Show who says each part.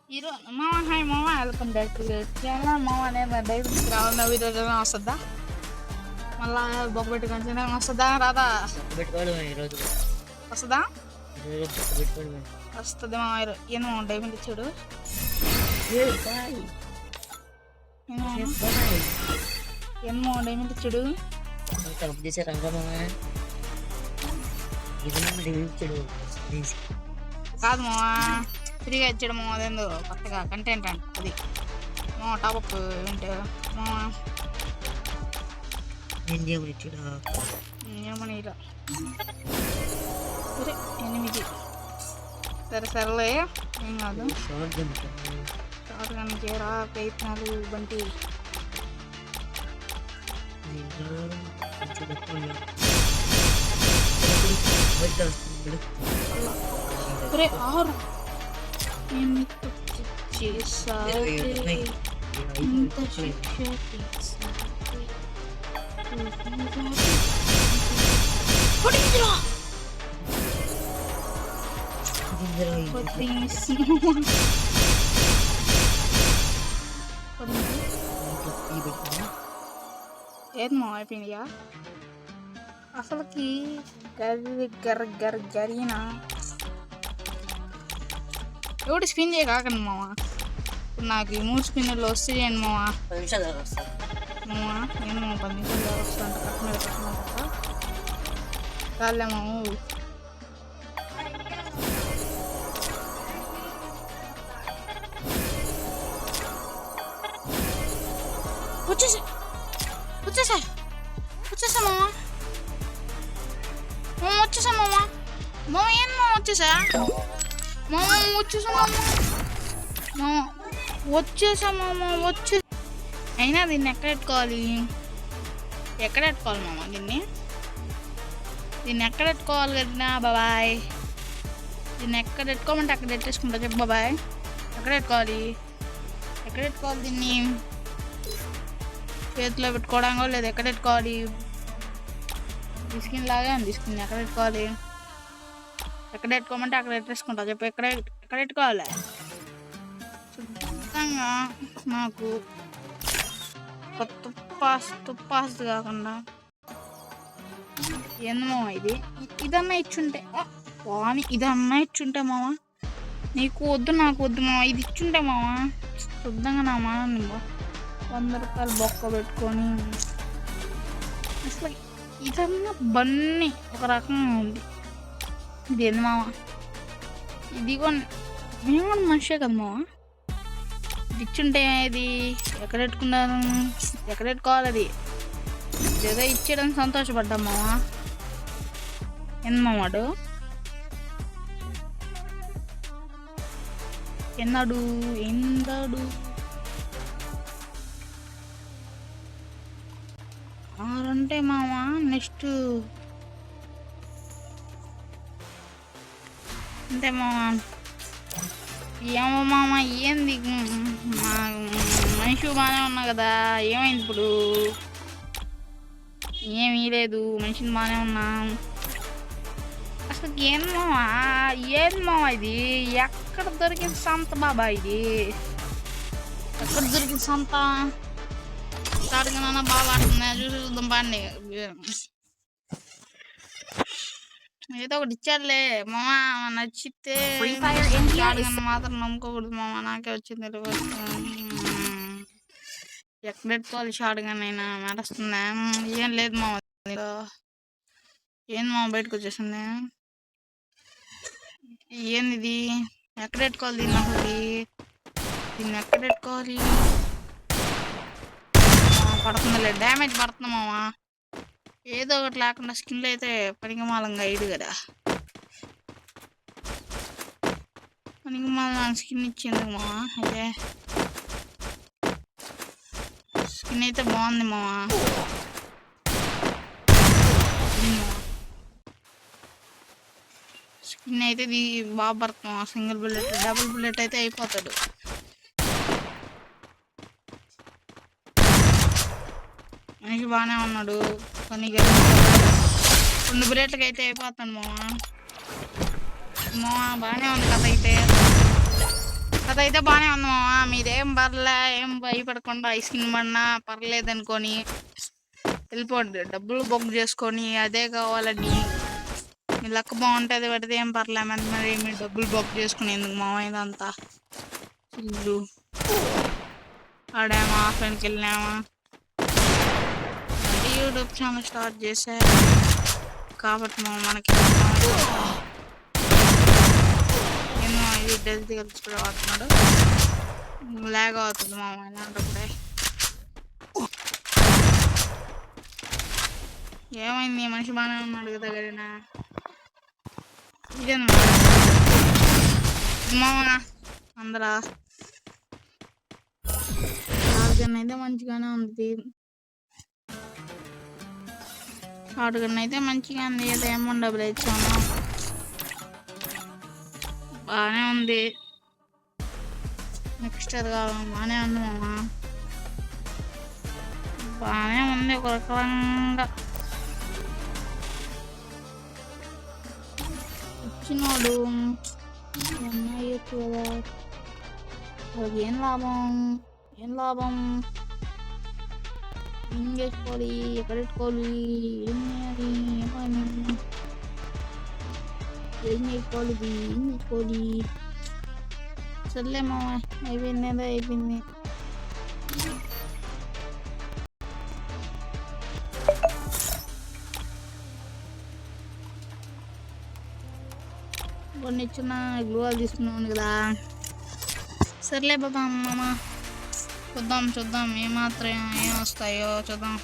Speaker 1: మామ హాయ్ మామ welcome back to channel మామ నేను డైలీ రావాలన్న వీడియో వస్తుందా మళ్ళా బొక్క పెట్టుకొని వస్తుందా రాదా
Speaker 2: ఈరోజు
Speaker 1: వస్తుందా వస్తుంది మామ ఏమో డైమండ్ ఇచ్చాడు ఏమో డైమండ్ ఇచ్చాడు కాదు మామ ఫ్రీగా ఇచ్చాడు మామ అదేందో కొత్తగా కంటెంట్ అంట అది మామ టాపప్ ఏంటి మామ ఏమని ఇలా సరే 8 సరే సరేలే ఏం కాదు షార్ట్ గన్ చేరా ప్రయత్నాలు బంటి అరే 6 ఇంత ఏమో అయిపోయిందిగా అసలుకి గరిగిన ఎవడు స్పిన్ చేయకండి మామ ఇప్పుడు నాకు ఈ 3 స్పిన్నులు వస్తాయండి మామ మామ నేను 10 నిమిషాలు వస్తాను కట్టిన కాలే మామ వచ్చేసా మామ వచ్చేసా మామ మామ ఏం మామ వచ్చేసా మామ వచ్చేసా మామ అయినా దీన్ని ఎక్కడ పెట్టుకోవాలి మామ దీన్ని ఎక్కడ పెట్టుకోవాలి కదా బాబాయ్ దీన్ని ఎక్కడ పెట్టుకోమంటే అక్కడ పెట్టేసుకుంటా చెప్పు బాబాయ్ ఎక్కడ పెట్టుకోవాలి దీన్ని చేతిలో పెట్టుకోవడానికి లేదు ఎక్కడ పెట్టుకోవాలి తీసుకుని లాగా తీసుకుని ఎక్కడ పెట్టుకోవాలి ఎక్కడ పెట్టుకోమంటే అక్కడ పెట్టేసుకుంటా చెప్పు ఎక్కడ పెట్టుకోవాలి శుద్ధంగా నాకు తుప్పాస్తు కాకుండా ఏందో ఇదన్నా ఇచ్చుంటే వాని ఇదన్నా ఇచ్చుంటే మామ నీకు వద్దు నాకు వద్దు మామ ఇది ఇచ్చుంటే మామ శుద్ధంగా నా మామ 100 రూపాయలు బొక్క పెట్టుకొని అసలు ఇదన్నా బన్నీ ఒక రకంగా ఉంది ఇది ఏంది మామ ఇదిగో మేము కూడా మనిషే కదా మామ ఇది ఇచ్చుంటే ఇది ఎక్కడ పెట్టుకోవాలి అది ఏదో ఇచ్చేయడం సంతోషపడ్డా మామ ఏంది మావాడు ఎందాడు అంటే మామ నెక్స్ట్ అంటే మామ ఏమో మామ ఏంది మనిషి బాగానే ఉన్నా కదా ఏమైంది ఇప్పుడు ఏమీ లేదు మనిషిని బాగానే ఉన్నా అసలు ఏంది మామ ఇది ఎక్కడ దొరికిన సంత బాబా ఇది ఎక్కడ దొరికిన సంత అడిగినా బాగా ఆడుతున్నా చూద్దాం బాండి ఏదో ఒకటి ఇచ్చారులే మామ నచ్చితే అడిగిన మాత్రం నమ్ముకోకూడదు మామ నాకే వచ్చింది ఎక్కడ పెట్టుకోవాలి షార్ట్గానైనా నడుస్తుందా ఏం లేదు మామ ఏంది మామ బయటకు వచ్చేసింది ఏంది ఇది ఎక్కడ పెట్టుకోవాలి దీన్ని ఎక్కడ పెట్టుకోవాలి పడుతుందిలే డ్యామేజ్ పడుతుంది మామ ఏదో ఒకటి లేకుండా స్కిన్లు అయితే పనికిమాలంగా అయ్యాడు కదా పనికిమాల స్కిన్ ఇచ్చింది మామ అయితే స్కిన్ అయితే బాగుంది మామ స్కిన్ అయితే ఇది బాగా పడుతుంది సింగిల్ బుల్లెట్ డబుల్ బుల్లెట్ అయితే అయిపోతాడు మనిషి బాగానే ఉన్నాడు కానీ 2 బుల్లెట్లకి అయితే అయిపోతాను మామ బాగానే ఉంది కథ అయితే అదైతే బాగానే ఉంది మామ. మీరేం పర్లే, ఏం భయపడకుండా ఐస్ క్రీమ్ పడినా పర్లేదు అనుకొని వెళ్ళిపోండి. డబ్బులు బొక్ చేసుకొని అదే కావాలని మీ లెక్క బాగుంటుంది పడితే ఏం పర్లే. మరి మీరు డబ్బులు బొక్ చేసుకుని ఎందుకు మామ ఇదంతా ఇల్లు ఆడామా, ఫ్రెండ్కి వెళ్ళామా, యూట్యూబ్ ఛానల్ స్టార్ట్ చేసా కాబట్టి మనకి ఏమో ఇది డెల్తీ కలిసి అవుతున్నాడు. లాగ్ అవుతుంది మామ ఇలాంటప్పుడే. ఏమైంది మనిషి బాగానే ఉన్నాడు కదా గడినా. ఇదేనా మామ అందరా షార్ట్గన్ అయితే మంచిగానే ఉంది. షార్ట్గన్ అయితే మంచిగా ఉంది. ఏమో డబ్బులు ఇచ్చాము బాగానే ఉంది. నెక్స్ట్ అది కావాలి బాగానే ఉంది మామ. బాగానే ఉంది ఒక రకంగా. ఇచ్చినోడు అయ్యొచ్చు కదా. వాళ్ళకి ఏం లాభం, ఏం లాభం? ఏం చేసుకోవాలి, ఎక్కడ పెట్టుకోవాలి, ఏం చేయాలి, ఏం చేసుకోవాలి. సర్లే మామ అయిపోయింది ఏదో అయిపోయింది. కొన్ని ఇచ్చిన గ్లూవాలు తీసుకున్నాను కదా. సర్లే బాబా మామ చూద్దాం ఏమాత్రం ఏం వస్తాయో చూద్దాం.